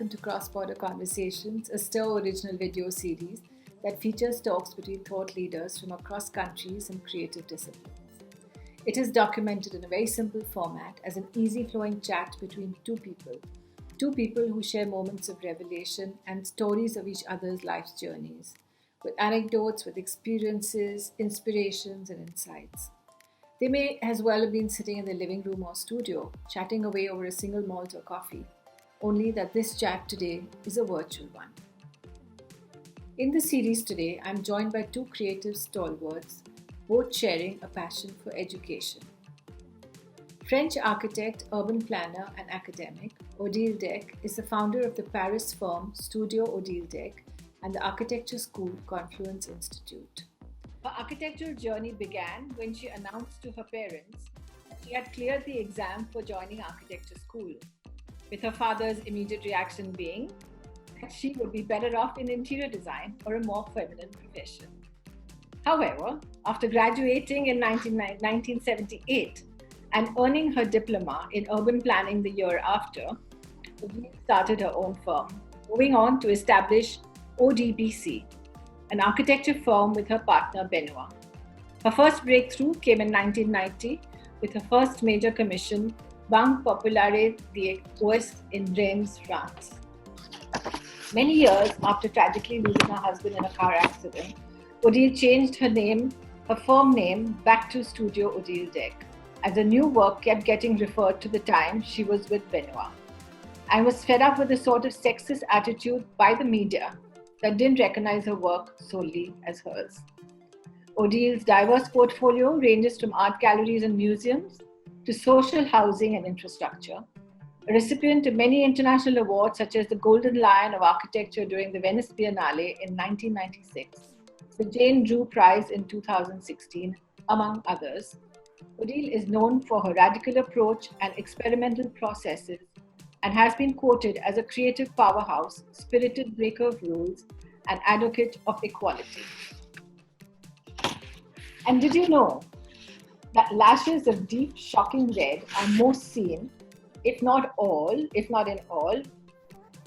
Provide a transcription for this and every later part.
welcome to Cross-Border Conversations, a STIR original video series that features talks between thought leaders from across countries and creative disciplines. It is documented in a very simple format as an easy-flowing chat between two people who share moments of revelation and stories of each other's life's journeys, with anecdotes, with experiences, inspirations, and insights. They may as well have been sitting in their living room or studio, chatting away over a single malt or coffee, only that this chat today is a virtual one. In the series today, I'm joined by two creative stalwarts, both sharing a passion for education. French architect, urban planner, and academic, Odile Decq is the founder of the Paris firm Studio Odile Decq and the architecture school Confluence Institute. Her architectural journey began when she announced to her parents that she had cleared the exam for joining architecture school, with her father's immediate reaction being that she would be better off in interior design or a more feminine profession. However, after graduating in 1978 and earning her diploma in urban planning the year after, Odile started her own firm, moving on to establish ODBC, an architecture firm with her partner Benoit. Her first breakthrough came in 1990 with her first major commission, Banque Populaire d'Ouest in Reims, France. Many years after tragically losing her husband in a car accident, Odile changed her firm name back to Studio Odile Decq, as her new work kept getting referred to the time she was with Benoit, and was fed up with the sort of sexist attitude by the media that didn't recognize her work solely as hers. Odile's diverse portfolio ranges from art galleries and museums to social housing and infrastructure, a recipient of many international awards such as the Golden Lion of Architecture during the Venice Biennale in 1996, the Jane Drew Prize in 2016, among others. Odile is known for her radical approach and experimental processes and has been quoted as a creative powerhouse, spirited breaker of rules, and advocate of equality. And did you know that lashes of deep, shocking red are most seen, if not in all,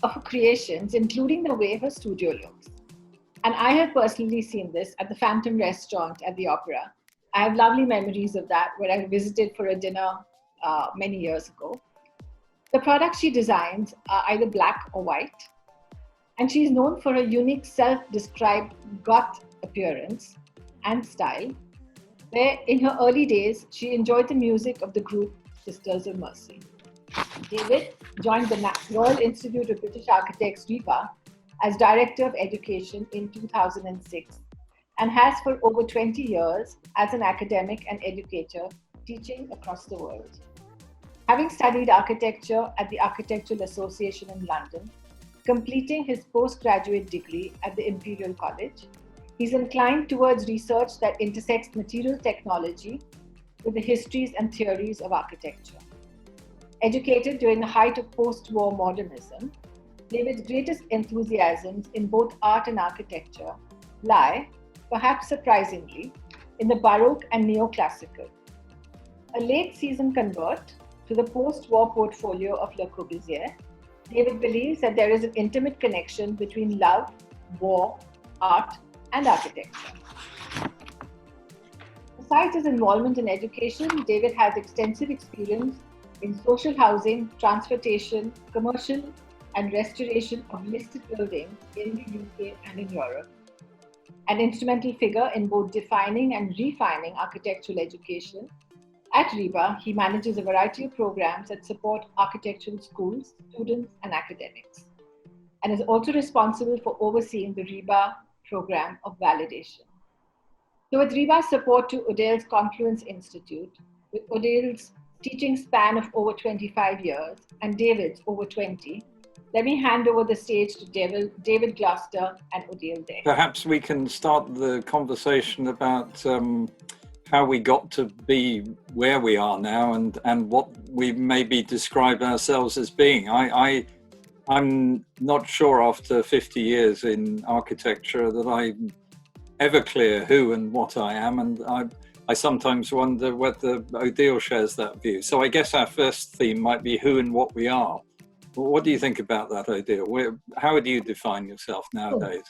of her creations, including the way her studio looks? And I have personally seen this at the Phantom Restaurant at the Opera. I have lovely memories of that, where I visited for a dinner many years ago. The products she designs are either black or white, and she is known for her unique self-described goth appearance and style, where in her early days, she enjoyed the music of the group Sisters of Mercy. David joined the Royal Institute of British Architects, RIBA, as Director of Education in 2006, and has for over 20 years as an academic and educator teaching across the world. Having studied architecture at the Architectural Association in London, completing his postgraduate degree at the Imperial College, he's inclined towards research that intersects material technology with the histories and theories of architecture. Educated during the height of post-war modernism, David's greatest enthusiasms in both art and architecture lie, perhaps surprisingly, in the Baroque and Neoclassical. A late-season convert to the post-war portfolio of Le Corbusier, David believes that there is an intimate connection between love, war, art, and architecture. Besides his involvement in education, David has extensive experience in social housing, transportation, commercial, and restoration of listed buildings in the UK and in Europe. An instrumental figure in both defining and refining architectural education, at RIBA, he manages a variety of programs that support architectural schools, students, and academics, and is also responsible for overseeing the RIBA program of validation. So with RIBA's support to Odile's Confluence Institute, with Odile's teaching span of over 25 years and David's over 20, let me hand over the stage to David Gloster and Odile Decq. Perhaps we can start the conversation about how we got to be where we are now and what we maybe describe ourselves as being. I'm not sure after 50 years in architecture that I'm ever clear who and what I am, and I sometimes wonder whether Odile shares that view. So I guess our first theme might be who and what we are. What do you think about that idea? How would you define yourself nowadays?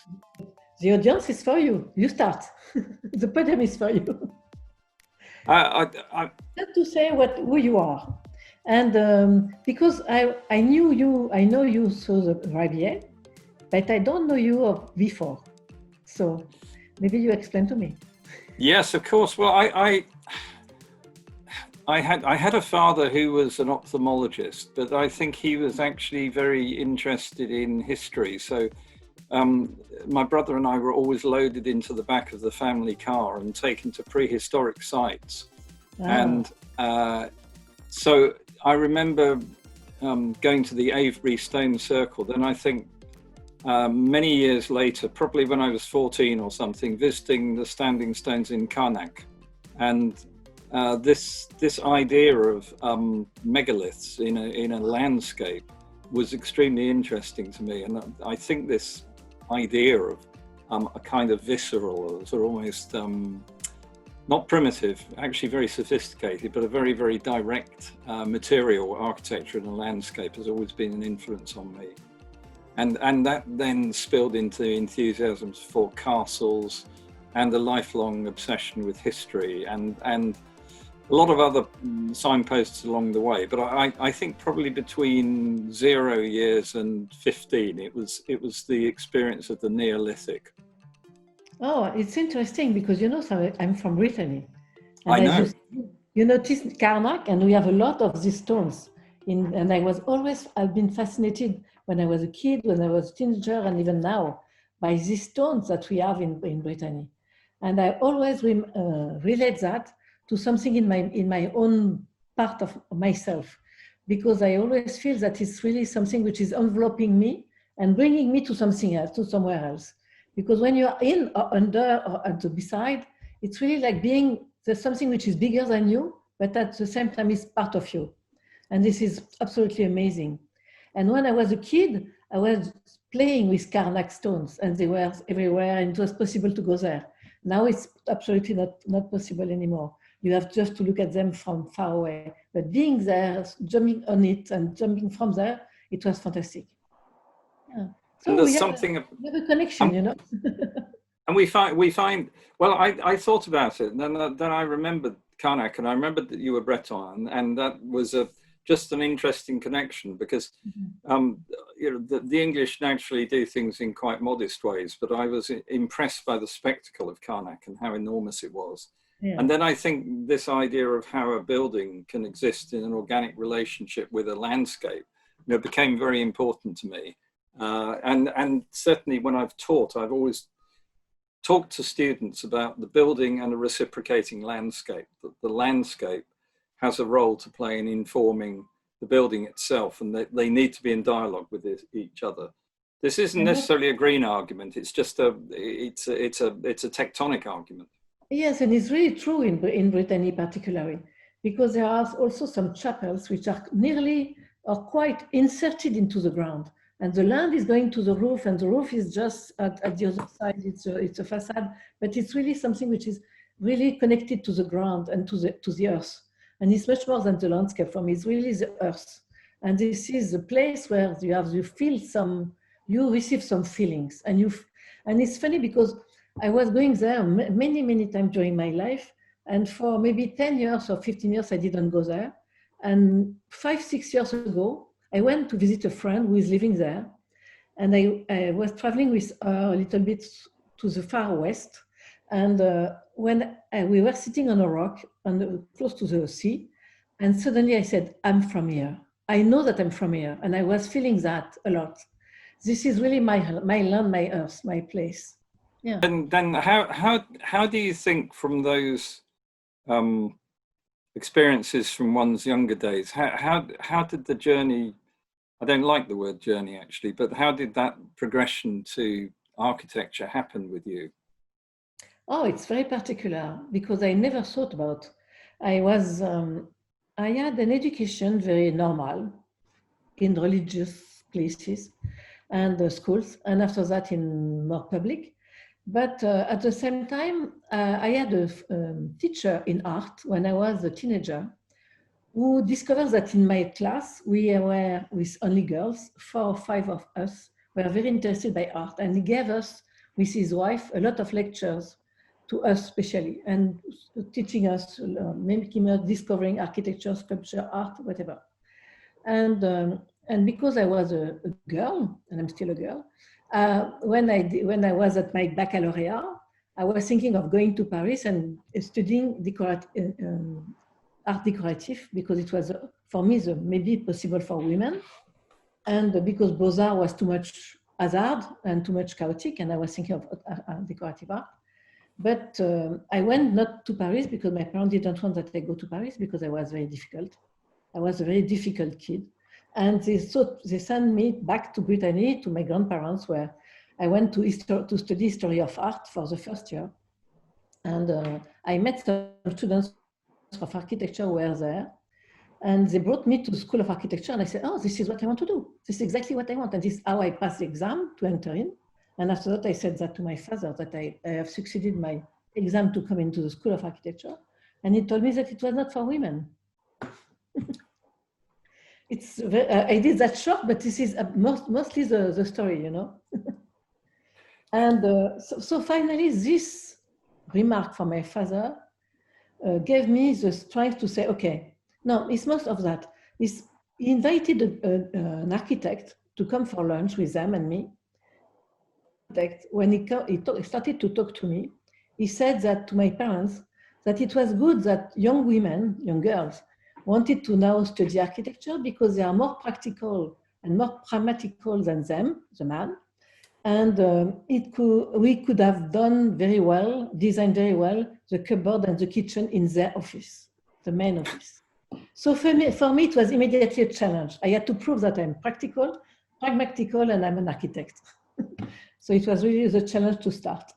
The audience is for you. You start. The podium is for you. Not to say who you are. And because I knew you, I know you through the RIBA, but I don't know you before. So maybe you explain to me. Yes, of course. Well, I had a father who was an ophthalmologist, but I think he was actually very interested in history. So my brother and I were always loaded into the back of the family car and taken to prehistoric sites. Oh. And so I remember going to the Avebury Stone Circle. Then I think many years later, probably when I was 14 or something, visiting the standing stones in Karnak. And this idea of megaliths in a landscape was extremely interesting to me. And I think this idea of a kind of visceral, sort of almost not primitive, actually very sophisticated, but a very, very direct material architecture in a landscape has always been an influence on me. And that then spilled into enthusiasms for castles and a lifelong obsession with history and a lot of other signposts along the way. But I think probably between 0 years and 15, it was the experience of the Neolithic. Oh, it's interesting because, you know, I'm from Brittany. And I know. You notice Karnak, and we have a lot of these stones. And I've been fascinated when I was a kid, when I was a teenager, and even now, by these stones that we have in Brittany. And I always relate that to something in my own part of myself, because I always feel that it's really something which is enveloping me and bringing me to something else, to somewhere else. Because when you're in or under or at the beside, it's really like there's something which is bigger than you, but at the same time is part of you. And this is absolutely amazing. And when I was a kid, I was playing with Karnak stones, and they were everywhere, and it was possible to go there. Now it's absolutely not possible anymore. You have just to look at them from far away. But being there, jumping on it and jumping from there, it was fantastic. Yeah. So and there's we have a connection, you know. And we find, well, I thought about it, and then I remembered Karnak, and I remembered that you were Breton, and that was just an interesting connection because you know, the English naturally do things in quite modest ways, but I was impressed by the spectacle of Karnak and how enormous it was. Yeah. And then I think this idea of how a building can exist in an organic relationship with a landscape, you know, became very important to me. And certainly when I've taught, I've always talked to students about the building and a reciprocating landscape, that the landscape has a role to play in informing the building itself, and they need to be in dialogue with each other. This isn't necessarily a green argument, it's just it's a tectonic argument. Yes, and it's really true in Brittany particularly, because there are also some chapels which are quite inserted into the ground. And the land is going to the roof, and the roof is just at the other side. It's a facade, but it's really something which is really connected to the ground and to the earth. And it's much more than the landscape for me. It's really the earth. And this is a place where you receive some feelings. And it's funny because I was going there many, many times during my life. And for maybe 10 years or 15 years, I didn't go there. And 5-6 years ago, I went to visit a friend who is living there. And I was traveling with her a little bit to the far west. And when we were sitting on a rock close to the sea, and suddenly I said, I'm from here. I know that I'm from here. And I was feeling that a lot. This is really my land, my earth, my place. Yeah. And then how do you think from those experiences from one's younger days, how did the journey, I don't like the word journey actually, but how did that progression to architecture happen with you? Oh, it's very particular because I never thought about. I had an education very normal in religious places and schools, and after that in more public. But at the same time, I had a teacher in art when I was a teenager who discovered that in my class, we were with only girls, 4 or 5 of us were very interested by art. And he gave us, with his wife, a lot of lectures to us especially, and teaching us, making us discovering architecture, sculpture, art, whatever. And because I was a girl, and I'm still a girl, when I was at my baccalaureate, I was thinking of going to Paris and studying art decorative, because it was, for me, maybe possible for women. And because Beaux-Arts was too much hazard and too much chaotic, and I was thinking of decorative art. But I went not to Paris because my parents didn't want that I go to Paris, because I was very difficult. I was a very difficult kid. And they sent me back to Brittany, to my grandparents, where I went to study history of art for the first year. And I met some students of architecture who were there. And they brought me to the School of Architecture, and I said, oh, this is what I want to do. This is exactly what I want. And this is how I passed the exam to enter in. And after that, I said that to my father, that I have succeeded my exam to come into the School of Architecture. And he told me that it was not for women. I did that short, but this is mostly the story, you know. And so finally, this remark from my father gave me the strength to say, okay, no, it's most of that. He invited an architect to come for lunch with them and me. When he started to talk to me, he said that to my parents, that it was good that young women, young girls, wanted to now study architecture because they are more practical and more pragmatical than them, the man. And we could have done very well, designed very well, the cupboard and the kitchen in their office, the main office. So for me, it was immediately a challenge. I had to prove that I'm practical, pragmatical, and I'm an architect. So it was really the challenge to start.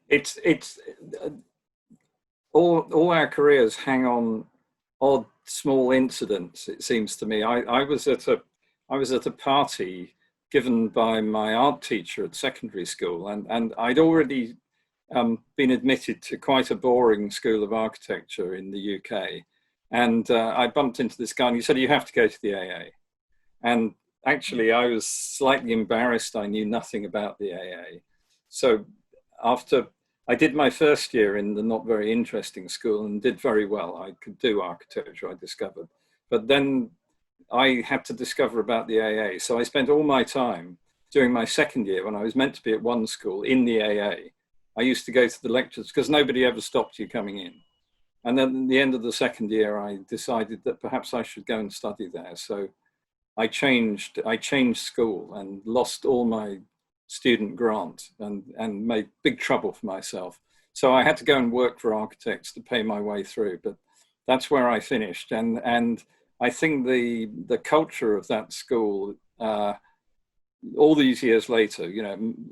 It's all our careers hang on odd small incidents. It seems to me. I was at a party given by my art teacher at secondary school, and I'd already been admitted to quite a boring school of architecture in the UK, and I bumped into this guy, and he said, "You have to go to the AA," and actually, I was slightly embarrassed. I knew nothing about the AA. So after I did my first year in the not very interesting school and did very well, I could do architecture, I discovered. But then I had to discover about the AA. So I spent all my time during my second year, when I was meant to be at one school, in the AA. I used to go to the lectures because nobody ever stopped you coming in. And then at the end of the second year, I decided that perhaps I should go and study there. So I changed school and lost all my student grant and made big trouble for myself. So I had to go and work for architects to pay my way through, but that's where I finished. And I think the culture of that school, all these years later,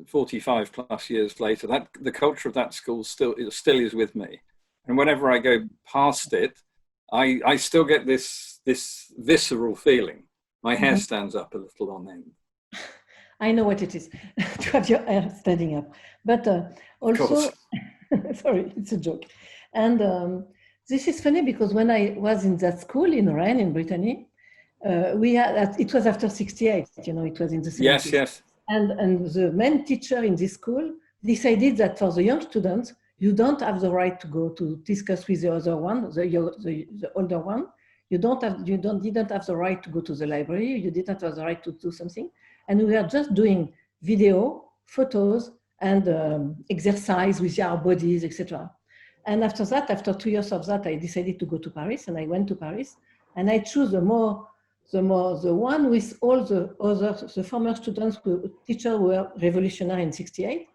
45 plus years later, the culture of that school still is with me. And whenever I go past it, I still get this visceral feeling. My hair stands up a little on end. I know what it is to have your hair standing up. But also, sorry, it's a joke. And this is funny because when I was in that school in Rennes, in Brittany, it was after 68, it was in the 70s. Yes. And the main teacher in this school decided that for the young students, you don't have the right to go to discuss with the other one, the older one. You didn't have the right to go to the library. You didn't have the right to do something. And we were just doing video, photos, and exercise with our bodies, etc. And after that, after 2 years of that, I decided to go to Paris, and I went to Paris, and I chose the one with all the former students, teachers who were revolutionary in 68.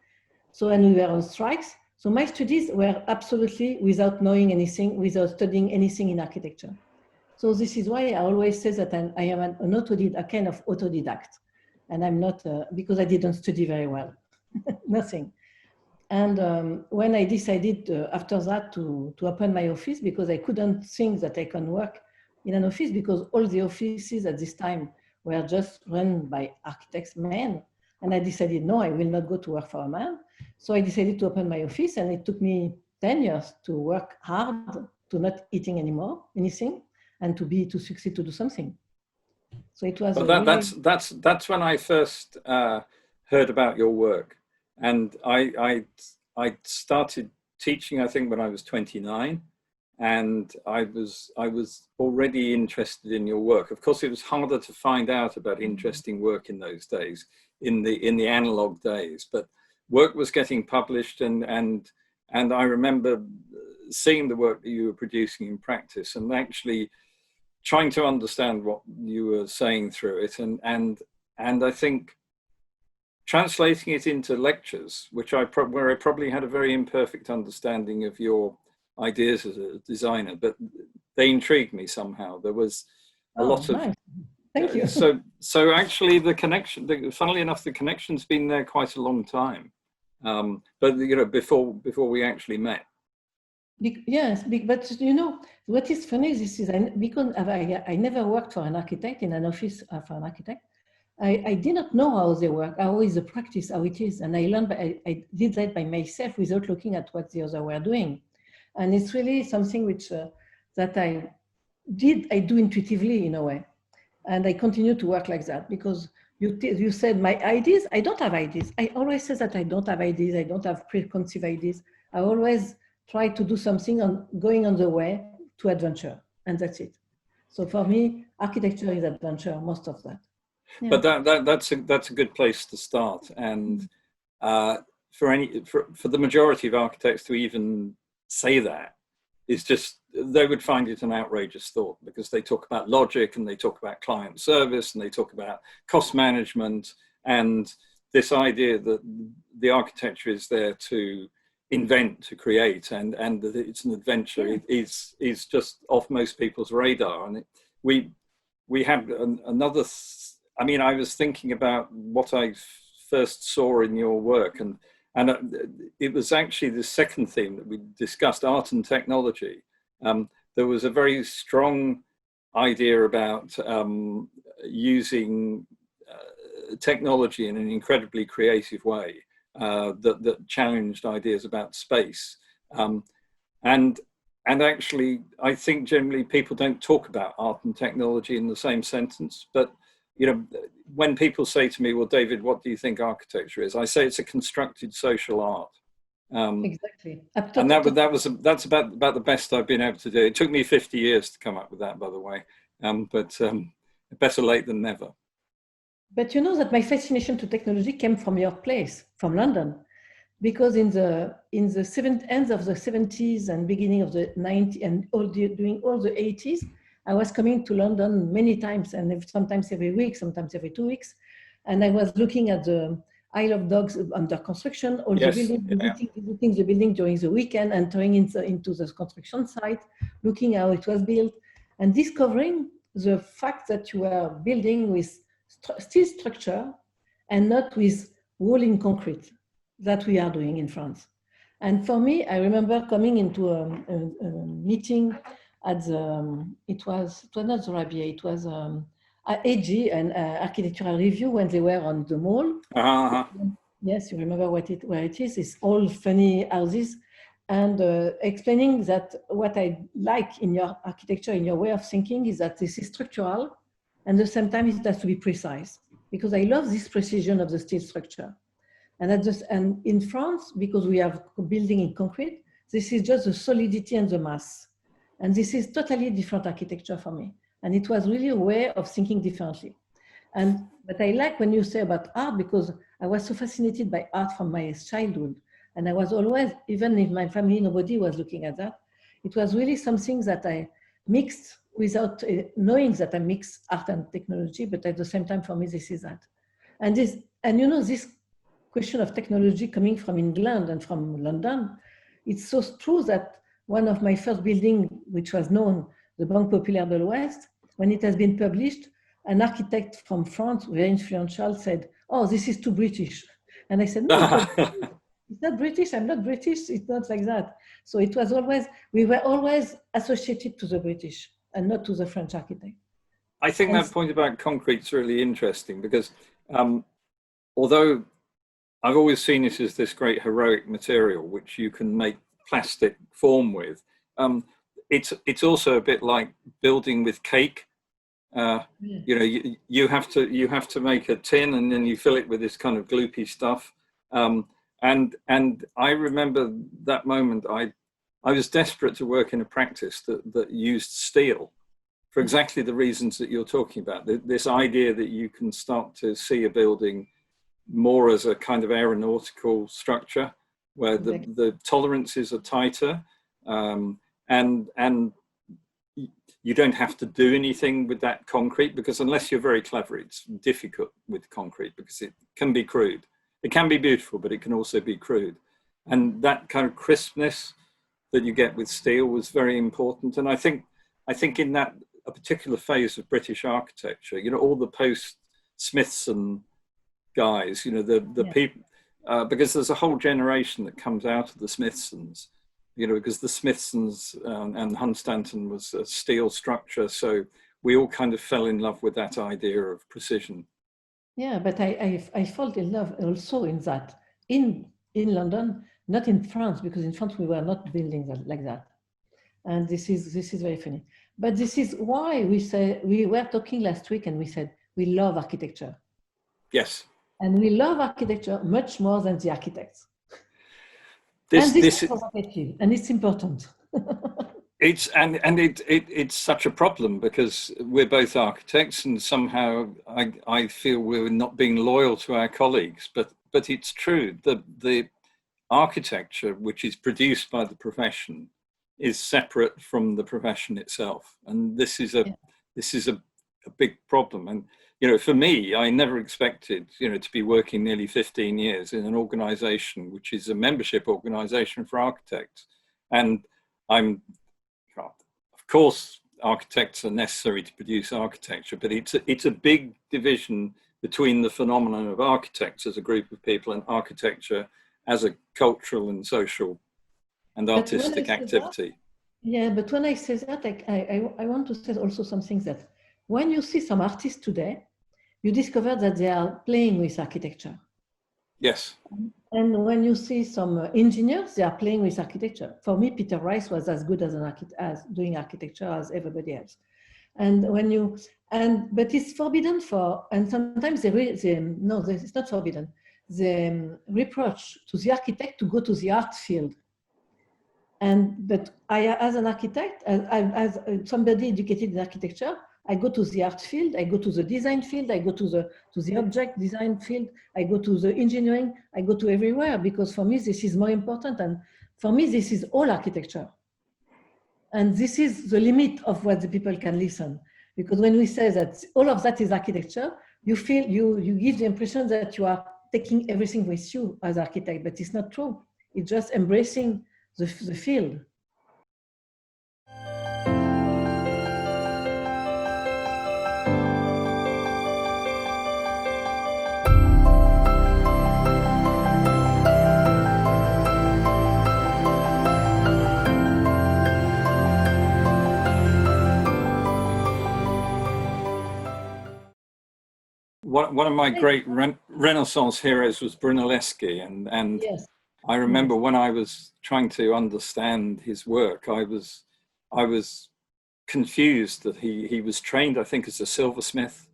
So, and we were on strikes. So my studies were absolutely without knowing anything, without studying anything in architecture. So this is why I always say that I am a kind of autodidact. And I'm not, because I didn't study very well, nothing. And when I decided after that to open my office, because I couldn't think that I can work in an office, because all the offices at this time were just run by architects, men. And I decided, no, I will not go to work for a man. So I decided to open my office, and it took me 10 years to work hard to not eating anymore, anything, and to succeed to do something. So it was. Well, that's when I first heard about your work, and I started teaching, I think, when I was 29, and I was already interested in your work. Of course, it was harder to find out about interesting work in those days, in the analog days, but work was getting published, and I remember seeing the work that you were producing in practice, and actually trying to understand what you were saying through it, and I think translating it into lectures, where I probably had a very imperfect understanding of your ideas as a designer, but they intrigued me somehow. There was a lot of nice. Thank you. So actually, funnily enough, the connection's been there quite a long time, but before we actually met. Yes, but what is funny, because I never worked for an architect in an office for an architect. I did not know how they work, how is the practice, how it is, and I learned. I did that by myself without looking at what the others were doing, and it's really something which that I do intuitively in a way, and I continue to work like that because you said my ideas. I don't have ideas. I always say that I don't have ideas. I don't have preconceived ideas. I always try to do something going on the way to adventure, and that's it. So for me, architecture is adventure, most of that. Yeah. But that's a good place to start, and for the majority of architects to even say that is just, they would find it an outrageous thought, because they talk about logic, and they talk about client service, and they talk about cost management, and this idea that the architecture is there to invent, to create, and that it's an adventure is just off most people's radar. And we had another. I mean, I was thinking about what I first saw in your work, and it was actually the second theme that we discussed, art and technology. There was a very strong idea about using technology in an incredibly creative way that challenged ideas about space. And actually, I think generally people don't talk about art and technology in the same sentence, but when people say to me, well, David, what do you think architecture is? I say it's a constructed social art. Exactly. And that's about the best I've been able to do. It took me 50 years to come up with that, by the way, but better late than never. But you know that my fascination to technology came from your place, from London, because in the end of the 70s and beginning of the 90s and during all the 80s, I was coming to London many times, and sometimes every week, sometimes every 2 weeks. And I was looking at the Isle of Dogs under construction, all the buildings, visiting the building during the weekend, entering into the construction site, looking how it was built, and discovering the fact that you were building with steel structure and not with wall in concrete that we are doing in France. And for me, I remember coming into a meeting at it was not the RIBA, it was AG, an architectural review, when they were on the mall. Yes, you remember where it is. It's all funny houses, and explaining that what I like in your architecture, in your way of thinking, is that this is structural, and at the same time it has to be precise, because I love this precision of the steel structure. And in France, because we have building in concrete, this is just the solidity and the mass. And this is totally different architecture for me. And it was really a way of thinking differently. But I like when you say about art, because I was so fascinated by art from my childhood. And I was always, even in my family, nobody was looking at that. It was really something that I mixed without knowing that I mix art and technology, but at the same time, for me, this is that. And this question of technology coming from England and from London, it's so true that one of my first buildings, which was known, the Banque Populaire de l'Ouest, when it has been published, an architect from France, very influential, said, "Oh, this is too British." And I said, "No, it's not British. I'm not British. It's not like that." So it was always, we were always associated to the British and not to the French architect. I think that point about concrete is really interesting, because although I've always seen it as this great heroic material which you can make plastic form with, it's also a bit like building with cake. You know, you have to make a tin and then you fill it with this kind of gloopy stuff. And I remember that moment. I was desperate to work in a practice that used steel for exactly the reasons that you're talking about. This idea that you can start to see a building more as a kind of aeronautical structure where the tolerances are tighter, and you don't have to do anything with that concrete, because unless you're very clever, it's difficult with concrete because it can be crude. It can be beautiful, but it can also be crude. And that kind of crispness that you get with steel was very important. And I think in that a particular phase of British architecture, you know, all the post-Smithson guys, you know, the people, because there's a whole generation that comes out of the Smithsons, you know, because the Smithsons and Hunstanton was a steel structure. So we all kind of fell in love with that idea of precision. Yeah, but I fell in love also in that, in London, not in France, because in France we were not building that, like that. And this is very funny. But this is why we were talking last week and we said, we love architecture. Yes. And we love architecture much more than the architects. This is provocative, and it's important. It's such a problem because we're both architects, and somehow I feel we're not being loyal to our colleagues. But it's true that the architecture which is produced by the profession is separate from the profession itself, and this is a big problem. And you know, for me, I never expected, you know, to be working nearly 15 years in an organization which is a membership organization for architects. And of course, architects are necessary to produce architecture, but it's a big division between the phenomenon of architects as a group of people and architecture as a cultural and social and artistic activity. But when I say that, I want to say also some things that when you see some artists today, you discover that they are playing with architecture. Yes. And when you see some engineers, they are playing with architecture. For me, Peter Rice was as good as as doing architecture as everybody else. And but it's forbidden and sometimes no, it's not forbidden. They reproach to the architect to go to the art field. But I, as an architect, as somebody educated in architecture, I go to the art field, I go to the design field, I go to the object design field, I go to the engineering, I go to everywhere, because for me, this is more important. And for me, this is all architecture. And this is the limit of what the people can listen. Because when we say that all of that is architecture, you feel, you give the impression that you are taking everything with you as architect, but it's not true. It's just embracing the field. One of my great Renaissance heroes was Brunelleschi, and yes. I remember when I was trying to understand his work, I was confused that he was trained, I think, as a silversmith,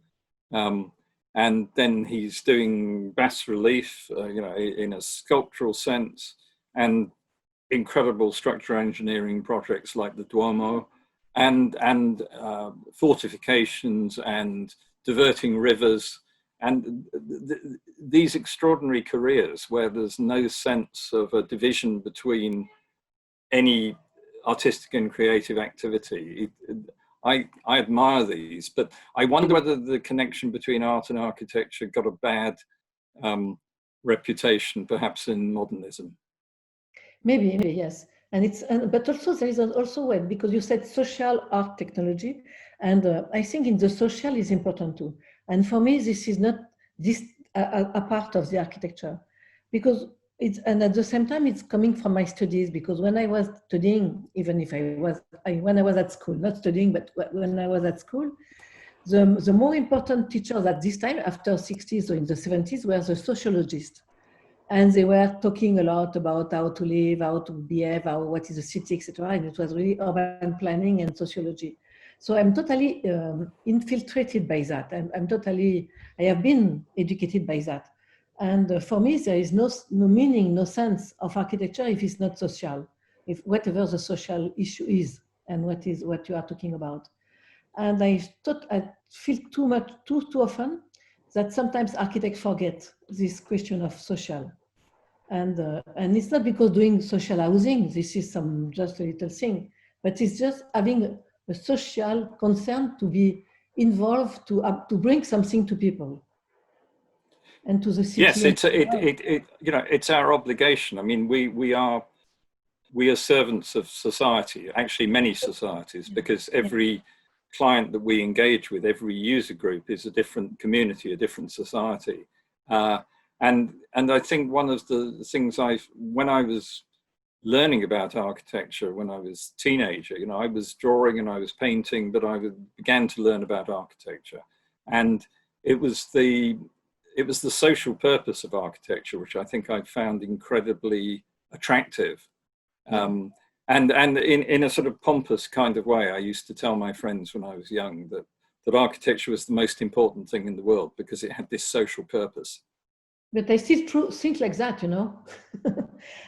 and then he's doing bas relief, you know, in a sculptural sense, and incredible structural engineering projects like the Duomo, and fortifications and diverting rivers. And these extraordinary careers where there's no sense of a division between any artistic and creative activity. I admire these, but I wonder whether the connection between art and architecture got a bad reputation, perhaps in modernism. Maybe, yes. And but also there is also when, because you said social art technology, and I think in the social is important too. And for me, this is not a part of the architecture, because and at the same time, it's coming from my studies, because when I was studying, even if when I was at school, not studying, but when I was at school, the more important teachers at this time, after 60s or in the 70s, were the sociologists. And they were talking a lot about how to live, how to behave, what is a city, etc. And it was really urban planning and sociology. So I'm totally infiltrated by that. I have been educated by that. And for me, there is no meaning, no sense of architecture if it's not social, if whatever the social issue is and what you are talking about. And I feel too often that sometimes architects forget this question of social. And it's not because doing social housing, this is just a little thing, but it's just having a social concern to be involved, to bring something to people and to the city. Yes, it's our obligation. I mean, we are servants of society, actually many societies, because every client that we engage with, every user group is a different community, a different society. And I think one of the things when I was learning about architecture, when I was a teenager, I was drawing and I was painting, but I began to learn about architecture. And it was the social purpose of architecture, which I think I found incredibly attractive. And in a sort of pompous kind of way, I used to tell my friends when I was young that architecture was the most important thing in the world because it had this social purpose. But I still think like that,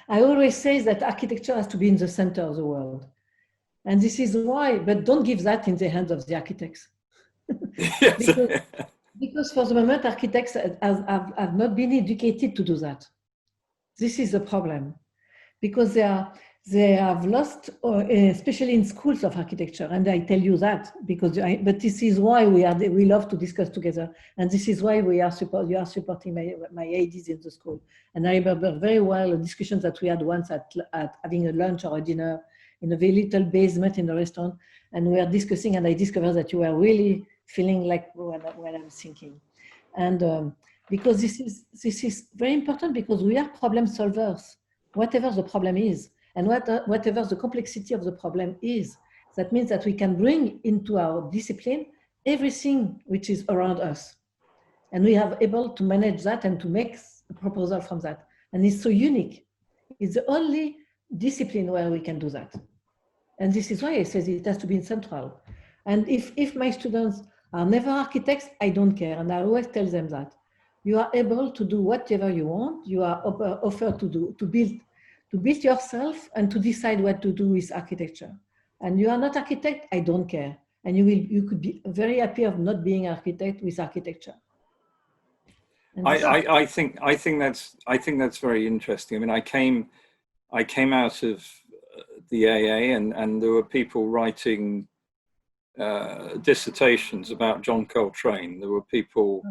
I always say that architecture has to be in the center of the world. And this is why, but don't give that in the hands of the architects. because for the moment, architects have not been educated to do that. This is the problem. Because they have lost, especially in schools of architecture, and I tell you that but this is why we love to discuss together, and this is why you are supporting my ideas in the school. And I remember very well a discussion that we had once at having a lunch or a dinner in a very little basement in a restaurant, and we were discussing, and I discovered that you were really feeling like what I'm thinking, and because this is very important, because we are problem solvers. Whatever the problem is, and whatever the complexity of the problem is, that means that we can bring into our discipline everything which is around us. And we are able to manage that and to make a proposal from that. And it's so unique. It's the only discipline where we can do that. And this is why I say it has to be in central. And if my students are never architects, I don't care. And I always tell them that. You are able to do whatever you want. You are offered to build yourself and to decide what to do with architecture. And you are not architect, I don't care. And you could be very happy of not being architect with architecture. I think that's very interesting. I mean, I came out of the AA, and there were people writing dissertations about John Coltrane. There were people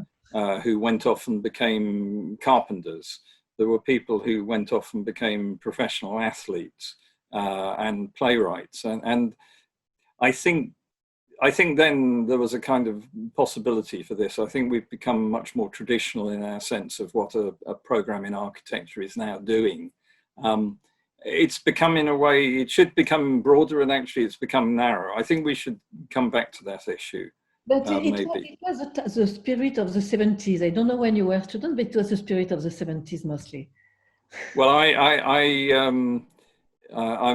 who went off and became carpenters. There were people who went off and became professional athletes and playwrights. And I think then there was a kind of possibility for this. I think we've become much more traditional in our sense of what a program in architecture is now doing. It's become, in a way, it should become broader, and actually it's become narrow. I think we should come back to that issue. But it was the spirit of the 70s. I don't know when you were a student, but it was the spirit of the 70s mostly. Well, I'm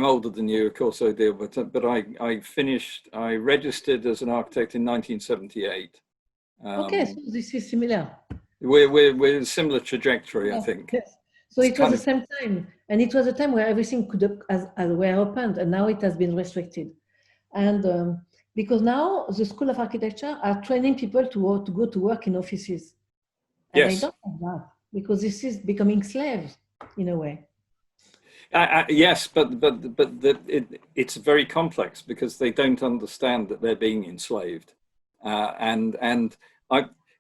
older than you, of course, Odile, but I registered as an architect in 1978. Okay, so this is similar. We're a similar trajectory, I think. Yes. So it was the same time, and it was a time where everything were opened, and now it has been restricted. And because now the School of Architecture are training people to go to work in offices. And yes. I don't like that, because this is becoming slaves in a way. Yes, but it's very complex, because they don't understand that they're being enslaved,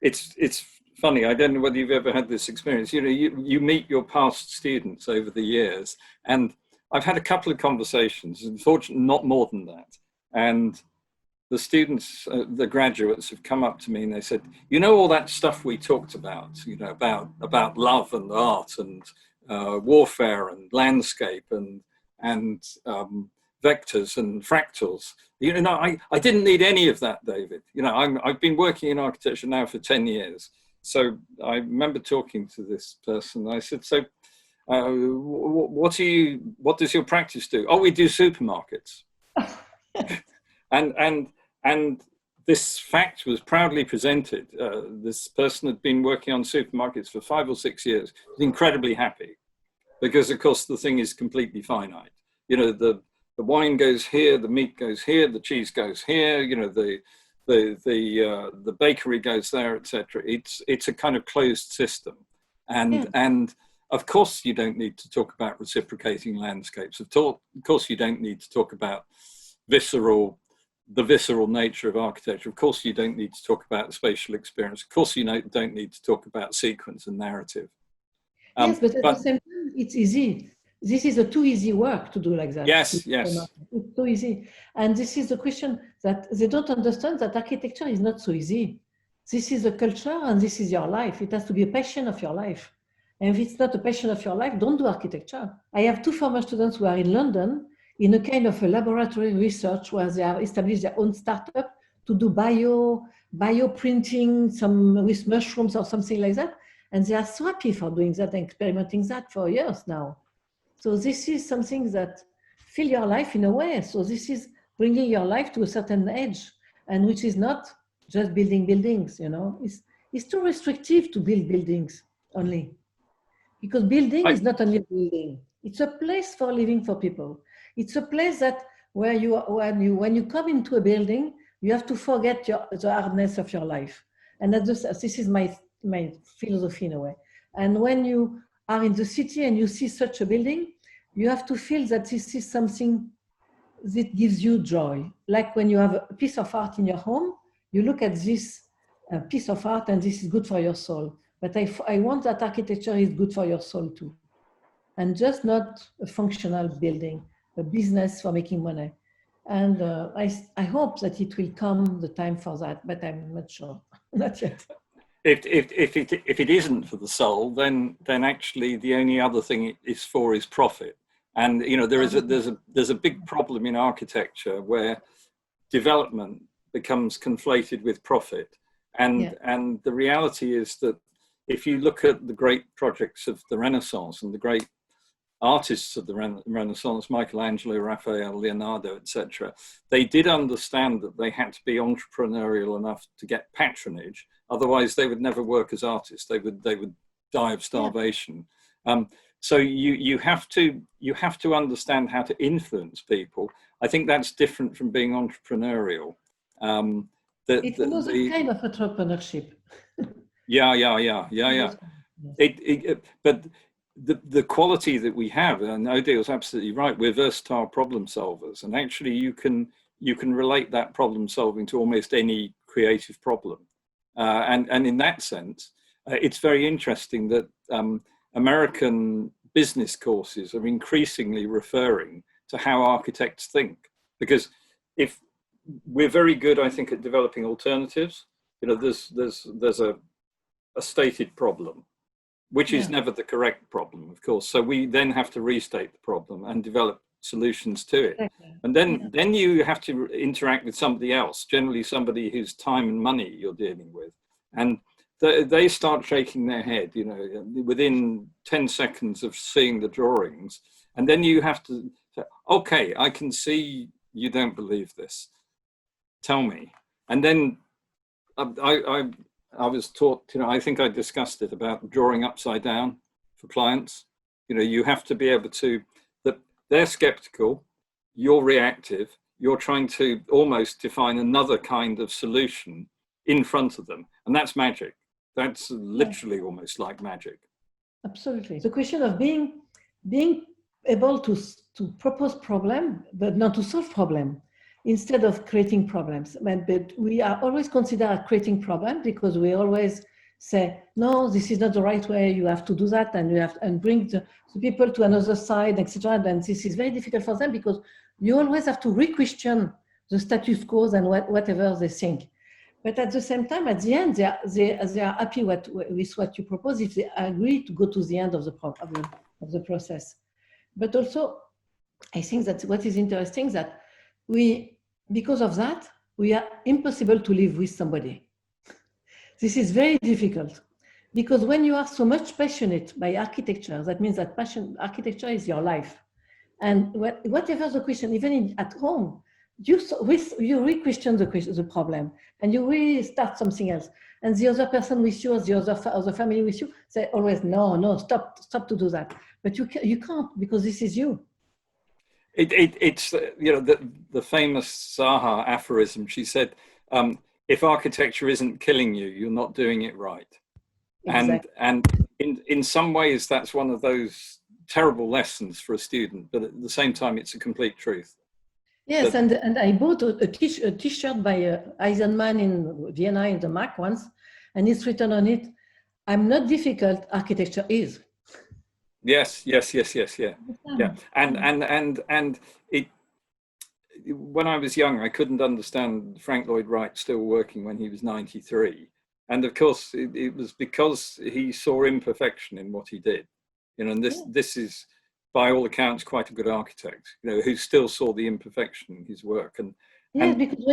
it's funny. I don't know whether you've ever had this experience. You meet your past students over the years, and I've had a couple of conversations, unfortunately not more than that, and the students, the graduates, have come up to me and they said, all that stuff we talked about, about love and art and warfare and landscape and vectors and fractals. I didn't need any of that, David. I've been working in architecture now for 10 years. So I remember talking to this person. I said, so what does your practice do? Oh, we do supermarkets. and this fact was proudly presented. This person had been working on supermarkets for 5 or 6 years, was incredibly happy, because of course the thing is completely finite. You know, the wine goes here, the meat goes here, the cheese goes here, you know, the bakery goes there, etc. It's a kind of closed system, and of course you don't need to talk about reciprocating landscapes. Of course you don't need to talk about the visceral nature of architecture. Of course you don't need to talk about spatial experience. Of course you don't need to talk about sequence and narrative. Yes, but at the same time, it's easy. This is a too easy work to do like that. Yes. It's too easy. And this is the question that they don't understand, that architecture is not so easy. This is a culture and this is your life. It has to be a passion of your life. And if it's not a passion of your life, don't do architecture. I have 2 former students who are in London in a kind of a laboratory research where they have established their own startup to do bio printing, some with mushrooms or something like that. And they are so happy for doing that and experimenting that for years now. So this is something that fill your life in a way. So this is bringing your life to a certain edge, and which is not just building buildings, you know. It's too restrictive to build buildings only. Because building is not only a building. It's a place for living for people. It's a place that when you come into a building, you have to forget the hardness of your life. And this is my philosophy in a way. And when you are in the city and you see such a building, you have to feel that this is something that gives you joy. Like when you have a piece of art in your home, you look at this piece of art and this is good for your soul. But I want that architecture is good for your soul too. And just not a functional building, a business for making money. And I hope that it will come the time for that, but I'm not sure, not yet. If it isn't for the soul, then actually the only other thing it is for is profit. And you know, there's a big problem in architecture where development becomes conflated with profit. And the reality is that if you look at the great projects of the Renaissance and the great artists of the Renaissance, Michelangelo, Raphael, Leonardo, etc., they did understand that they had to be entrepreneurial enough to get patronage. Otherwise, they would never work as artists. They would die of starvation. So you have to understand how to influence people. I think that's different from being entrepreneurial. It's another kind of entrepreneurship. Yeah. But the quality that we have, and Odile's absolutely right, we're versatile problem solvers, and actually you can relate that problem solving to almost any creative problem. And in that sense, it's very interesting that American business courses are increasingly referring to how architects think, because if we're very good, I think, at developing alternatives. You know, there's a stated problem, which is never the correct problem, of course. So we then have to restate the problem and develop solutions to it. Exactly. And then you have to interact with somebody else, generally somebody whose time and money you're dealing with. And they start shaking their head, you know, within 10 seconds of seeing the drawings. And then you have to say, okay, I can see you don't believe this. Tell me. And then I was taught, you know, I think I discussed it about drawing upside down for clients. You know, you have to be able to, that they're skeptical, you're reactive, you're trying to almost define another kind of solution in front of them. And that's magic. That's literally almost like magic. Absolutely. The question of being able to propose problem, but not to solve problem, instead of creating problems. But we are always considered creating problems because we always say, no, this is not the right way, you have to do that, and you have and bring the people to another side, etc. And this is very difficult for them because you always have to re-question the status quo and whatever they think. But at the same time, at the end, they are happy with what you propose if they agree to go to the end of the process. But also, I think that what is interesting is that because of that, we are impossible to live with somebody. This is very difficult. Because when you are so much passionate by architecture, that means that architecture is your life. And whatever the question, even at home, you re-question the problem, and you restart something else. And the other person with you, or the other family with you, say always, no, stop to do that. But you can't, because this is you. It's the famous Zaha aphorism. She said, "If architecture isn't killing you, you're not doing it right." Exactly. And in some ways, that's one of those terrible lessons for a student, but at the same time, it's a complete truth. Yes, and I bought a T-shirt by Eisenman in Vienna in the MAC once, and it's written on it, "I'm not difficult, architecture is." Yes, yeah. And it, when I was young, I couldn't understand Frank Lloyd Wright still working when he was 93. And of course, it was because he saw imperfection in what he did. And this is, by all accounts, quite a good architect, who still saw the imperfection in his work. Yes, because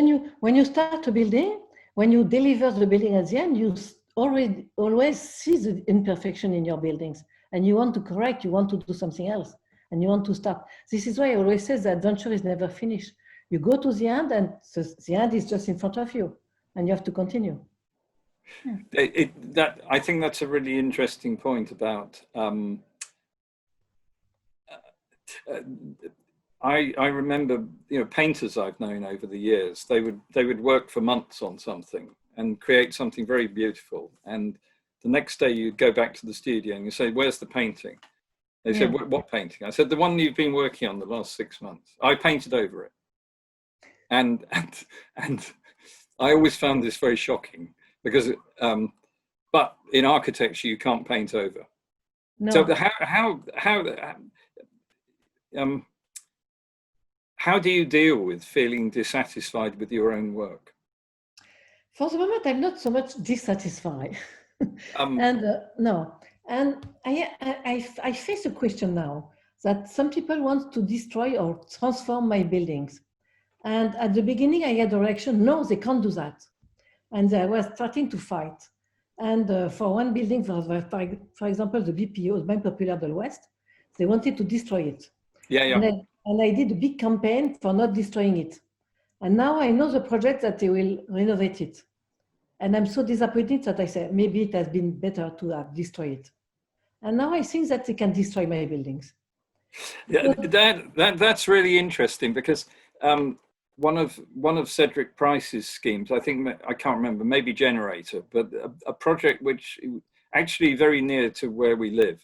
when you start a building, when you deliver the building at the end, you always see the imperfection in your buildings, and you want to correct, you want to do something else, and you want to start. This is why I always say the adventure is never finished. You go to the end, and the end is just in front of you, and you have to continue. I think that's a really interesting point about. I remember, painters I've known over the years. They would work for months on something and create something very beautiful. And the next day you'd go back to the studio and you say, "Where's the painting?" They said, "What painting?" I said, "The one you've been working on the last 6 months. I painted over it." And I always found this very shocking because, but in architecture you can't paint over. No. So how do you deal with feeling dissatisfied with your own work? For the moment, I'm not so much dissatisfied. No. And I face a question now that some people want to destroy or transform my buildings. And at the beginning, I had a reaction, no, they can't do that. And I was starting to fight. And for one building, for example, the BPO, the Bank Populaire de l'Ouest, they wanted to destroy it. Yeah. And I did a big campaign for not destroying it. And now I know the project that they will renovate it. And I'm so disappointed that I said, maybe it has been better to have destroyed it. And now I think that they can destroy my buildings. Yeah, that's really interesting because one of Cedric Price's schemes, I can't remember, maybe Generator, but a project which actually very near to where we live,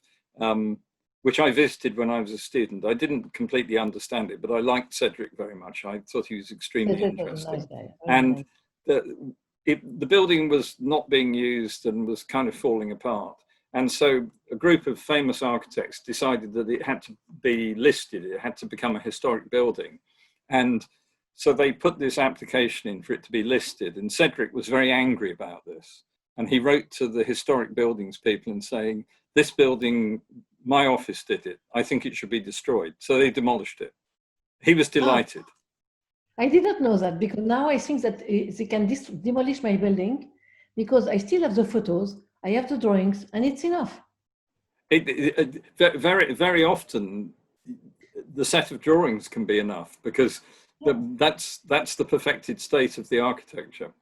which I visited when I was a student. I didn't completely understand it, but I liked Cedric very much. I thought he was extremely interesting. Nice and the building was not being used and was kind of falling apart. And so a group of famous architects decided that it had to be listed. It had to become a historic building. And so they put this application in for it to be listed. And Cedric was very angry about this. And he wrote to the historic buildings people and saying, "This building, my office did it. I think it should be destroyed." So they demolished it. He was delighted. I did not know that, because now I think that they can demolish my building because I still have the photos, I have the drawings, and it's enough. Very, very often, the set of drawings can be enough because that's the perfected state of the architecture.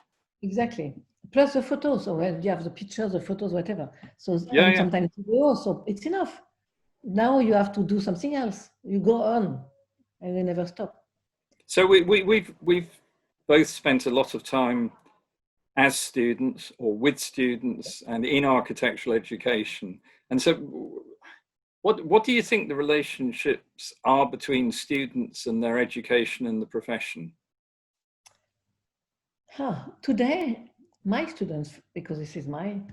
Exactly. Plus the photos, or you have the pictures, the photos, whatever. So sometimes video, so it's enough. Now you have to do something else. You go on, and you never stop. So we've both spent a lot of time as students or with students and in architectural education. And so what do you think the relationships are between students and their education and the profession? Today, my students, because this is mine,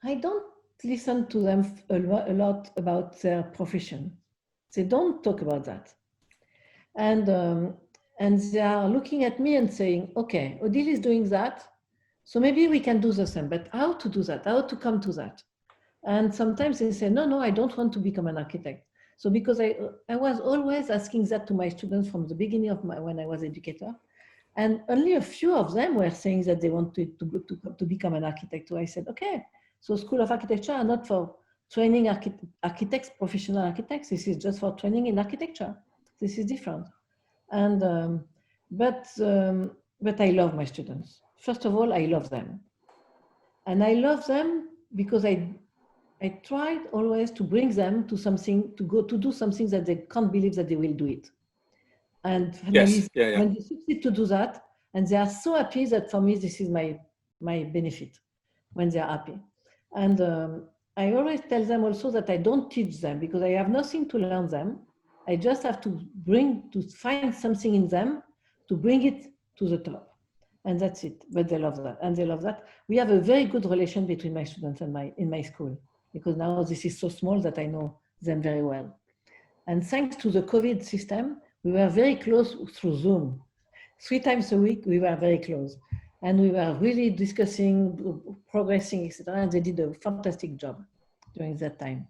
I don't listen to them a lot about their profession. They don't talk about that. And they are looking at me and saying, okay, Odile is doing that, so maybe we can do the same, but how to do that? How to come to that? And sometimes they say, no, I don't want to become an architect. So because I was always asking that to my students from the beginning of when I was educator, And only a few of them were saying that they wanted to become an architect. So I said, okay, so School of Architecture are not for training architects, professional architects. This is just for training in architecture. This is different. And but I love my students. First of all, I love them, and I love them because I tried always to bring them to something, to do something that they can't believe that they will do it. And finally, when they succeed to do that, and they are so happy that for me, this is my benefit, when they are happy. And I always tell them also that I don't teach them because I have nothing to learn them. I just have to find something in them to bring it to the top. And that's it. But they love that. And they love that. We have a very good relation between my students and in my school, because now this is so small that I know them very well. And thanks to the COVID system, we were very close through Zoom. 3 times a week, we were very close. And we were really discussing, progressing, etc. And they did a fantastic job during that time.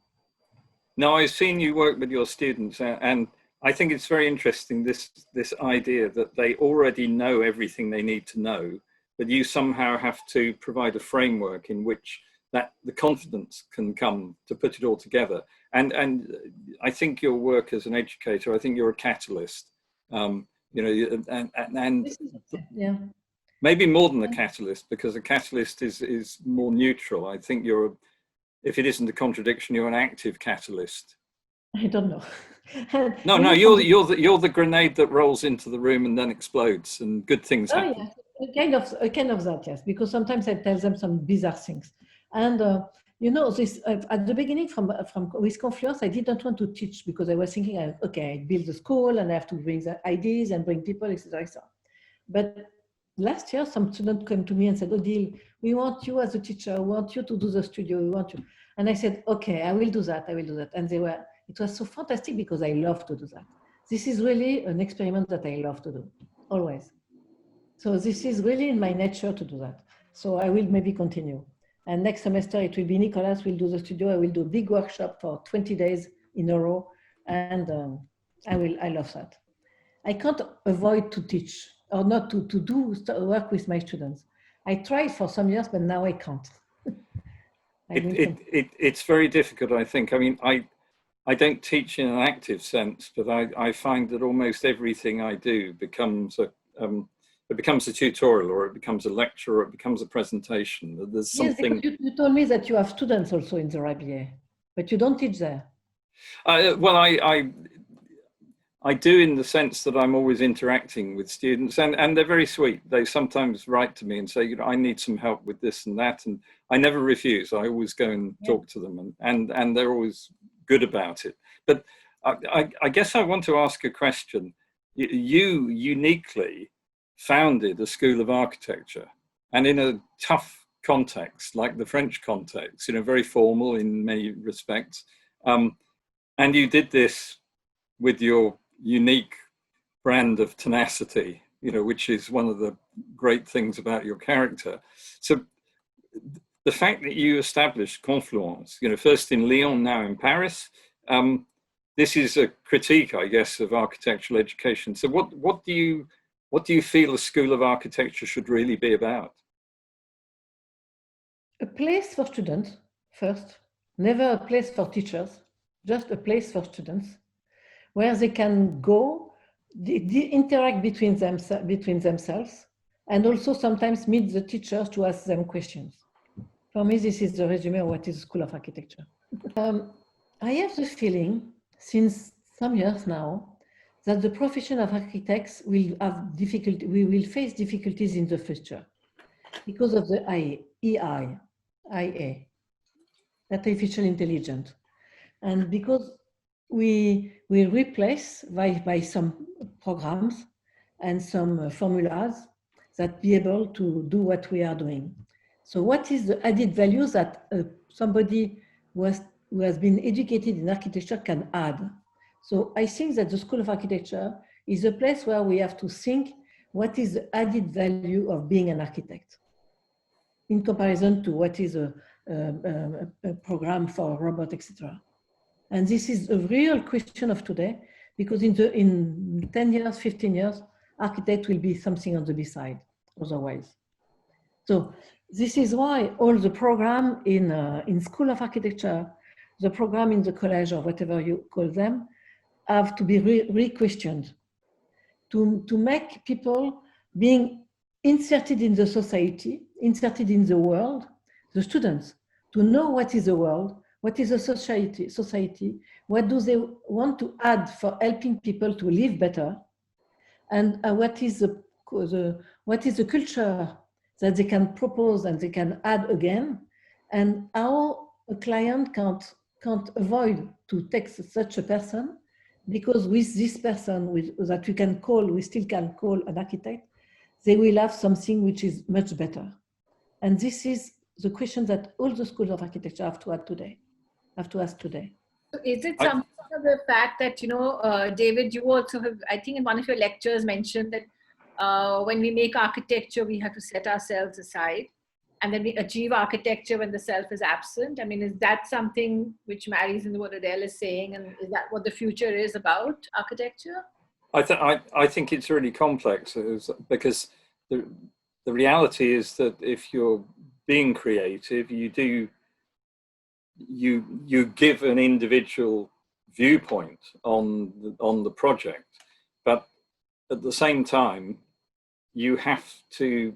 Now, I've seen you work with your students, and I think it's very interesting, this idea that they already know everything they need to know, but you somehow have to provide a framework in which the confidence can come to put it all together. And I think your work as an educator, I think you're a catalyst, you know, and yeah. Maybe more than a catalyst, because a catalyst is more neutral. I think if it isn't a contradiction, you're an active catalyst. I don't know. No, you're the grenade that rolls into the room and then explodes, and good things happen. Yeah, a kind of that, yes. Because sometimes I tell them some bizarre things, and you know, this at the beginning with Confluence, I didn't want to teach because I was thinking, okay, I build a school and I have to bring the ideas and bring people, etc. But last year, some student came to me and said, Odile, we want you as a teacher. We want you to do the studio. We want you. And I said, okay, I will do that. I will do that. And it was so fantastic because I love to do that. This is really an experiment that I love to do, always. So this is really in my nature to do that. So I will maybe continue. And next semester, it will be Nicolas will do the studio. I will do a big workshop for 20 days in a row. And I love that. I can't avoid to teach or not to do work with my students. I tried for some years, but now I can't. It's very difficult, I think. I mean, I don't teach in an active sense, but I find that almost everything I do becomes a tutorial, or it becomes a lecture, or it becomes a presentation. There's something. Yes, you told me that you have students also in the RIBA, but you don't teach there. Well, I do, in the sense that I'm always interacting with students, and they're very sweet. They sometimes write to me and say, you know, I need some help with this and that, and I never refuse. I always go and talk to them, and they're always good about it. But I guess I want to ask a question. You uniquely founded a school of architecture, and in a tough context, like the French context, you know, very formal in many respects. And you did this with your unique brand of tenacity, you know, which is one of the great things about your character. So the fact that you established Confluence, you know, first in Lyon, now in Paris, this is a critique, I guess, of architectural education. So what do you feel a school of architecture should really be about? A place for students first, never a place for teachers, just a place for students, where they can go, interact between themselves, and also sometimes meet the teachers to ask them questions. For me, this is the resume of what is a School of Architecture. I have the feeling, since some years now, that the profession of architects will have difficulty. We will face difficulties in the future because of the AI, artificial intelligence, and because we replace by some programs and some formulas that be able to do what we are doing. So what is the added value that somebody who has been educated in architecture can add? So I think that the School of Architecture is a place where we have to think what is the added value of being an architect in comparison to what is a program for a robot, etc. And this is a real question of today, because in 10 years, 15 years, architect will be something on the beside otherwise. So this is why all the program in School of Architecture, the program in the college or whatever you call them, have to be re-questioned to make people being inserted in the society, inserted in the world, the students, to know what is the world, what is the society, what do they want to add for helping people to live better, and what is the culture that they can propose and they can add again, and how a client can't avoid to take such a person, because with this person that we still can call an architect, they will have something which is much better. And this is the question that all the schools of architecture have to ask today. So is it something of the fact that, David, you also have, I think in one of your lectures mentioned that when we make architecture, we have to set ourselves aside, and then we achieve architecture when the self is absent? I mean, is that something which marries in what Odile is saying, and is that what the future is about architecture? I think it's really complex, because the reality is that if you're being creative, you give an individual viewpoint on the project, but at the same time you have to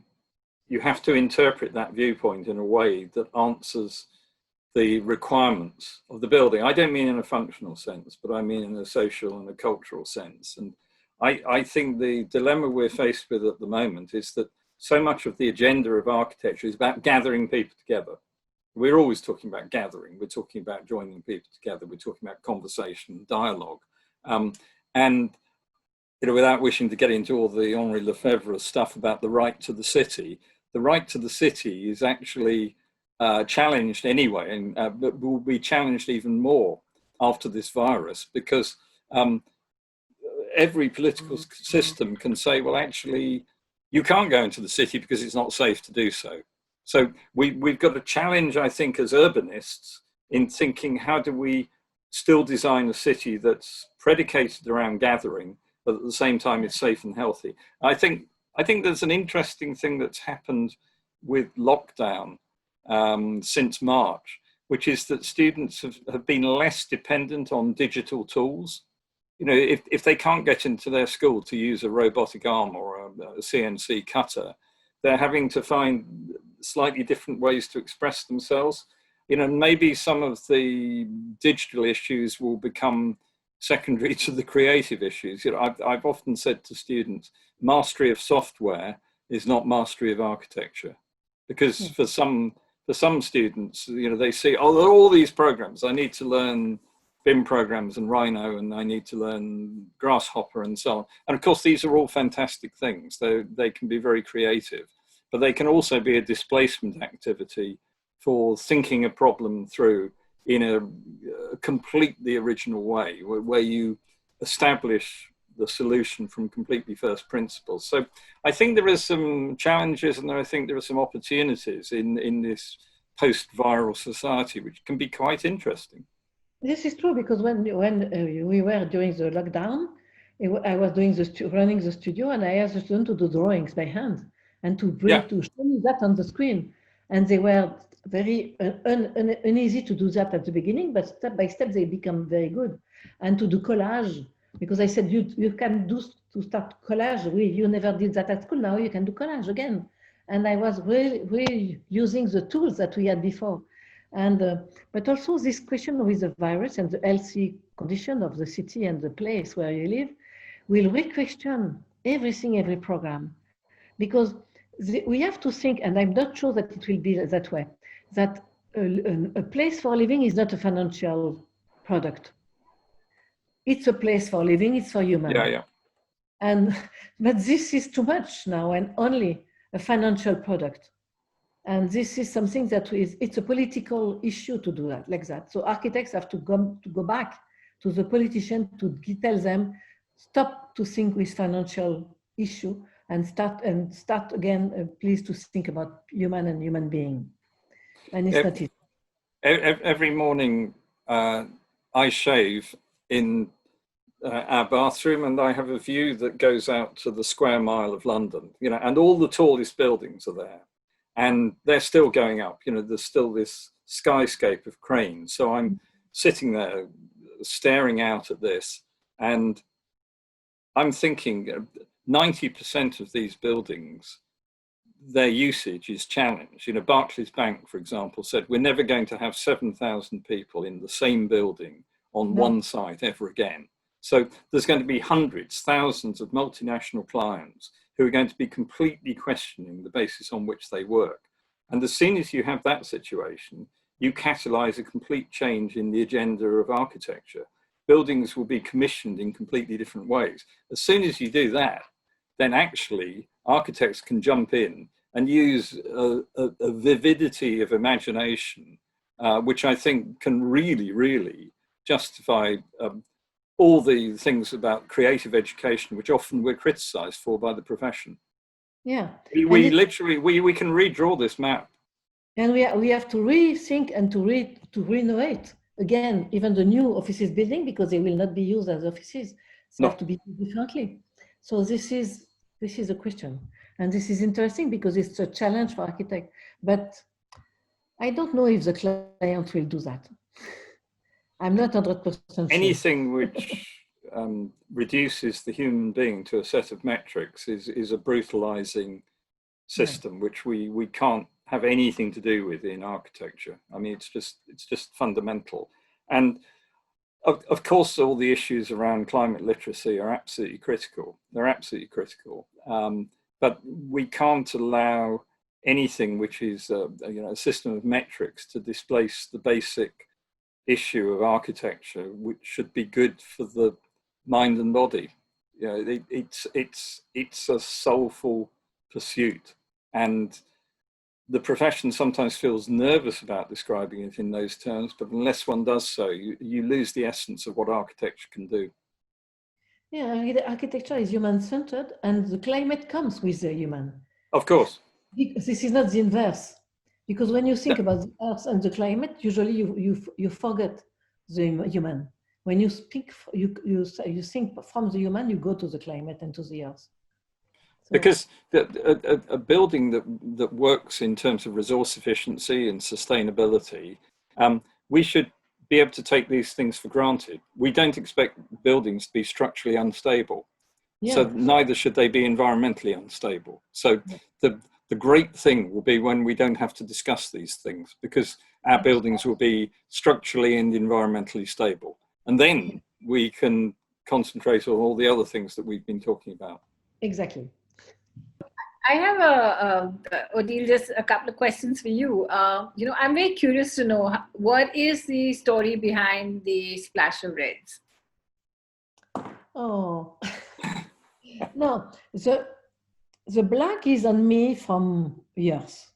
interpret that viewpoint in a way that answers the requirements of the building. I don't mean in a functional sense, but I mean in a social and a cultural sense. And I think the dilemma we're faced with at the moment is that so much of the agenda of architecture is about gathering people together. We're always talking about gathering. We're talking about joining people together. We're talking about conversation, dialogue. And without wishing to get into all the Henri Lefebvre stuff about the right to the city is actually challenged anyway, but will be challenged even more after this virus, because every political system can say, well, actually, you can't go into the city because it's not safe to do so. So we've got a challenge, I think, as urbanists in thinking, how do we still design a city that's predicated around gathering, but at the same time it's safe and healthy? I think there's an interesting thing that's happened with lockdown since March, which is that students have been less dependent on digital tools. If they can't get into their school to use a robotic arm or a CNC cutter, they're having to find slightly different ways to express themselves. Maybe some of the digital issues will become secondary to the creative issues. I've often said to students, mastery of software is not mastery of architecture, because for some students, they see, oh, there are all these programs. I need to learn BIM programs and Rhino, and I need to learn Grasshopper and so on. And of course, these are all fantastic things. They can be very creative, but they can also be a displacement activity for thinking a problem through in a completely original way, where you establish the solution from completely first principles. So I think there are some challenges, and I think there are some opportunities in this post-viral society, which can be quite interesting. This is true, because when we were during the lockdown, I was running the studio, and I asked the students to do drawings by hand and to show me that on the screen. And they were very uneasy to do that at the beginning, but step by step they become very good. And to do collage, because I said you can to start collage. You never did that at school. Now you can do collage again. And I was really using the tools that we had before. And but also this question with the virus and the healthy condition of the city and the place where you live will re-question every program, because we have to think, and I'm not sure that it will be that way, that a place for living is not a financial product. It's a place for living, it's for human. Yeah. But this is too much now, and only a financial product. And this is something that it's a political issue to do that like that. So architects have to go back to the politician to tell them, stop to think with financial issue and start again, please, to think about human and human being. And it's not easy. Every morning I shave in our bathroom, and I have a view that goes out to the square mile of London, and all the tallest buildings are there, and they're still going up. There's still this skyscape of cranes. So I'm sitting there staring out at this, and I'm thinking 90% of these buildings, their usage is challenged. Barclays Bank, for example, said we're never going to have 7,000 people in the same building on one site ever again. So there's going to be hundreds, thousands of multinational clients who are going to be completely questioning the basis on which they work. And as soon as you have that situation, you catalyze a complete change in the agenda of architecture. Buildings will be commissioned in completely different ways. As soon as you do that, then actually architects can jump in and use a vividity of imagination, which I think can really, really justify all the things about creative education, which often we're criticized for by the profession. Yeah. We literally can redraw this map. And we have to rethink and to renovate again, even the new offices building, because they will not be used as offices. They have to be used differently. So this is a question. And this is interesting because it's a challenge for architects. But I don't know if the client will do that. I'm not 100% sure. Anything which reduces the human being to a set of metrics is a brutalizing system, which we can't have anything to do with in architecture. I mean, it's just fundamental. And of course, all the issues around climate literacy are absolutely critical. They're absolutely critical. But we can't allow anything which is a system of metrics to displace the basic issue of architecture, which should be good for the mind and body. It's a soulful pursuit, and the profession sometimes feels nervous about describing it in those terms, but unless one does so, you lose the essence of what architecture can do. Yeah, architecture is human-centered, and the climate comes with the human. Of course. This is not the inverse. Because when you think about the earth and the climate, usually you forget the human. When you speak, you think from the human, you go to the climate and to the earth. So, because a building that works in terms of resource efficiency and sustainability, we should be able to take these things for granted. We don't expect buildings to be structurally unstable. So neither should they be environmentally unstable. So the great thing will be when we don't have to discuss these things, because our buildings will be structurally and environmentally stable. And then we can concentrate on all the other things that we've been talking about. Exactly. I have Odile, just a couple of questions for you. I'm very curious to know, what is the story behind the splash of reds? Oh, no, the black is on me from years.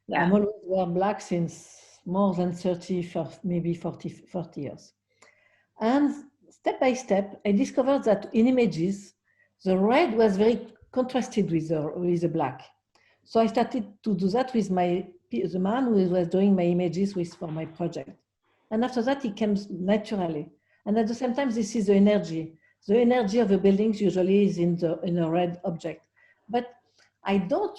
Yeah. I'm always wear black since more than 30, maybe 40 years. And step by step, I discovered that in images, the red was very contrasted with the black. So I started to do that with the man who was doing my images for my project. And after that, it came naturally. And at the same time, this is the energy. The energy of the buildings usually is in a red object. But I don't,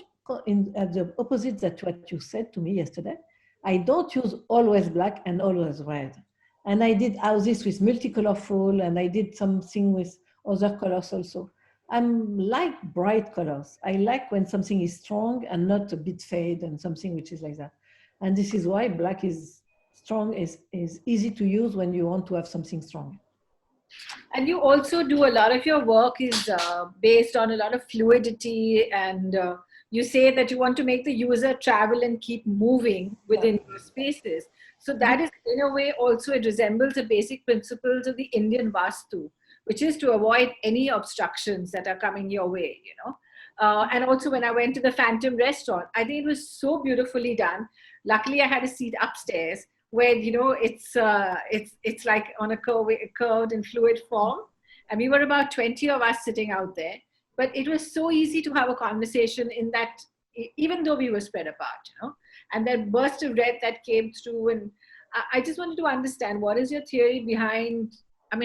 at the opposite that what you said to me yesterday, I don't use always black and always red. And I did houses with multicolorful, and I did something with other colors also. I like bright colors. I like when something is strong and not a bit fade, and something which is like that. And this is why black is strong, is easy to use when you want to have something strong. And you also do a lot of your work is based on a lot of fluidity, and you say that you want to make the user travel and keep moving within your spaces. So that is, in a way, also it resembles the basic principles of the Indian Vastu, which is to avoid any obstructions that are coming your way, And also when I went to the Phantom restaurant, I think it was so beautifully done. Luckily, I had a seat upstairs where, it's like on a curved and fluid form. And we were about 20 of us sitting out there. But it was so easy to have a conversation in that, even though we were spread apart, And that burst of red that came through. And I just wanted to understand, what is your theory behind,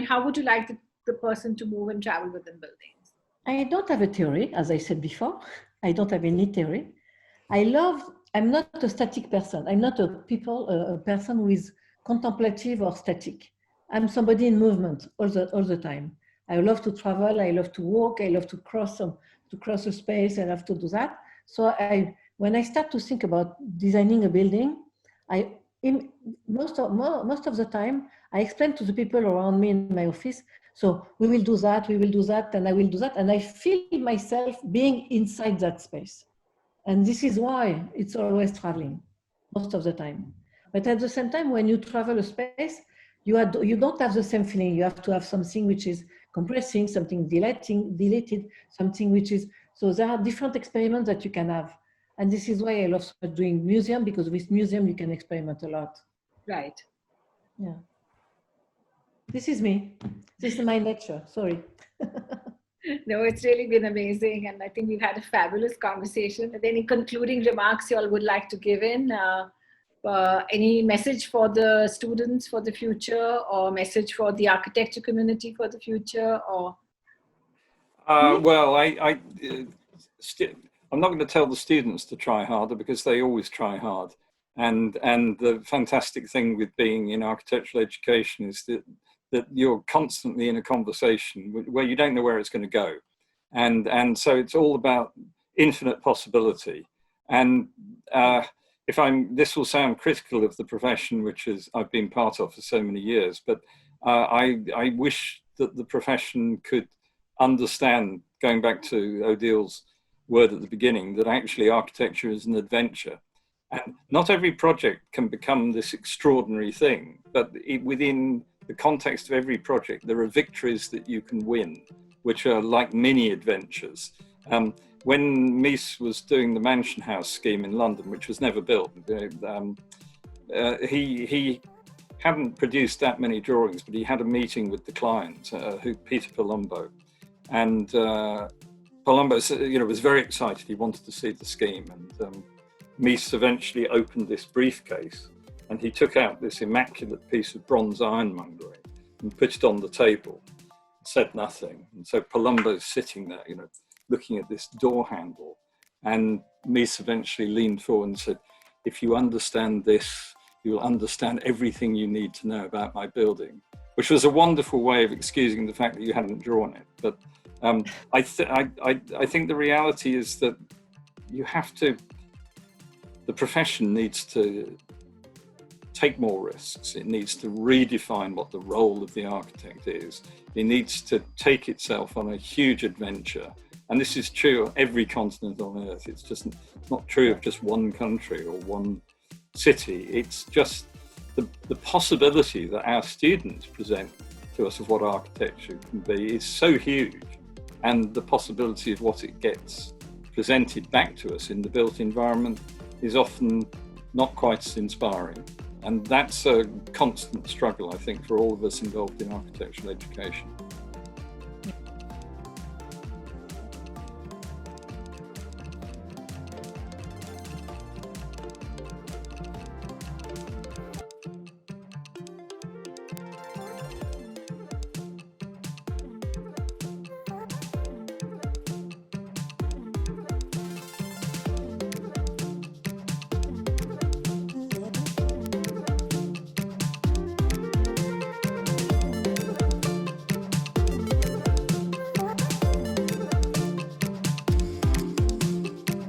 how would you like the person to move and travel within buildings? I don't have a theory, as I said before. I don't have any theory. I'm not a static person. I'm not a person who is contemplative or static. I'm somebody in movement all the time. I love to travel. I love to walk. I love to cross a space. I love to do that. So when I start to think about designing a building, most of the time, I explain to the people around me in my office, so we will do that, and I will do that. And I feel myself being inside that space. And this is why it's always traveling, most of the time. But at the same time, when you travel a space, you don't have the same feeling. You have to have something which is compressing, something deleted, something which is, so there are different experiments that you can have. And this is why I love doing museum, because with museum, you can experiment a lot. Right. Yeah. This is me. This is my nature. Sorry. No, it's really been amazing. And I think we've had a fabulous conversation. Are there any concluding remarks you all would like to give in? Any message for the students for the future, or message for the architecture community for the future? Or well, I'm not going to tell the students to try harder, because they always try hard. And the fantastic thing with being in architectural education is that you're constantly in a conversation where you don't know where it's going to go. And so it's all about infinite possibility. And this will sound critical of the profession, which I've been part of for so many years, but I wish that the profession could understand, going back to Odile's word at the beginning, that actually architecture is an adventure. And not every project can become this extraordinary thing, but within the context of every project, there are victories that you can win, which are like mini adventures. When Mies was doing the Mansion House scheme in London, which was never built, he hadn't produced that many drawings, but he had a meeting with the client, Peter Palumbo, and Palumbo, was very excited. He wanted to see the scheme, and Mies eventually opened this briefcase, and he took out this immaculate piece of bronze ironmongery and put it on the table, said nothing. And so Palumbo's sitting there, looking at this door handle, and Mies eventually leaned forward and said, "If you understand this, you'll understand everything you need to know about my building," which was a wonderful way of excusing the fact that you hadn't drawn it. But I think the reality is that the profession needs to take more risks. It needs to redefine what the role of the architect is. It needs to take itself on a huge adventure. And this is true of every continent on Earth. It's just not true of just one country or one city. It's just the possibility that our students present to us of what architecture can be is so huge. And the possibility of what it gets presented back to us in the built environment is often not quite as inspiring. And that's a constant struggle, I think, for all of us involved in architectural education.